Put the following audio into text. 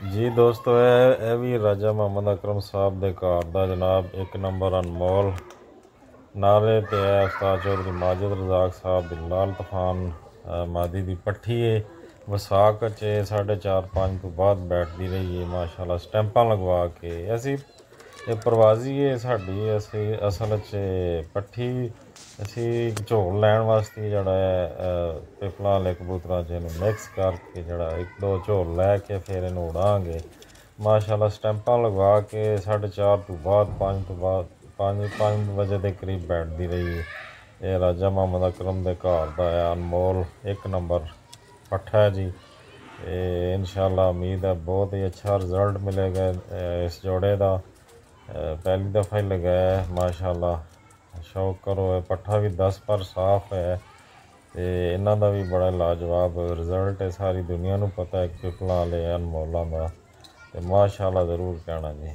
जी दोस्तों, ਇਹ ਵੀ ਰਾਜਾ ਮੁਹੰਮਦ ਅਕਰਮ ਸਾਹਿਬ ਦੇ ਘਰ ਦਾ ਜਨਾਬ ਇੱਕ ਨੰਬਰ ਅਨਮੋਲ ਨਾਲੇ ਤੇ ਹੈ ਉਸਤਾਦ ਚੌਧਰੀ ਮਾजिद रज़ाक ਸਾਹਿਬ ਦੀ ਲਾਲ ਤੂਫਾਨ ਮਾਦੀ ਦੀ ਪੱਠੀ ਹੈ। ਵਿਸਾਖ 'ਚ 4:30-5 ਤੋਂ ਬਾਅਦ ਬੈਠਦੀ ਰਹੀ ਹੈ ਮਾਸ਼ਾਅੱਲਾ, ਸਟੈਂਪਾਂ ਲਗਵਾ ਕੇ। ਅਸੀਂ ਇਹ ਪ੍ਰਵਾਜ਼ੀ ਹੈ ਸਾਡੀ, ਅਸੀਂ ਅਸਲ 'ਚ ਪੱਠੀ ਅਸੀਂ ਝੋਲ ਲੈਣ ਵਾਸਤੇ ਜਿਹੜਾ ਹੈ ਪਿਪਲਾਂ ਵਾਲੇ ਕਬੂਤਰਾਂ 'ਚ ਇਹਨੂੰ ਮਿਕਸ ਕਰਕੇ ਜਿਹੜਾ ਇੱਕ ਦੋ ਝੋਲ ਲੈ ਕੇ ਫਿਰ ਇਹਨੂੰ ਉਡਾਂਗੇ ਮਾਸ਼ਾਅੱਲਾ। ਸਟੈਂਪਾਂ ਲਗਵਾ ਕੇ 4:30 ਤੋਂ ਬਾਅਦ 5 ਤੋਂ ਬਾਅਦ 5 ਵਜੇ ਦੇ ਕਰੀਬ ਬੈਠਦੀ ਰਹੀ ਹੈ। ਇਹ ਰਾਜਾ ਮੁਹੰਮਦ ਅਕਰਮ ਦੇ ਘਰ ਦਾ ਹੈ ਅਨਮੋਲ ਇੱਕ ਨੰਬਰ ਪੱਠਾ ਹੈ ਜੀ। इंशाअल्लाह उम्मीद है बहुत ही अच्छा रिज़ल्ट मिलेगा इस जोड़े का। पहली दफ़ा ही लगाया है माशाअल्लाह, शौक करो। पट्ठा भी 10 पर साफ है तो इन्हों का भी बड़ा लाजवाब रिज़ल्ट है, सारी दुनिया को पता है पिपलों वाले अनमोलों का। तो माशाअल्लाह ज़रूर कहना जी।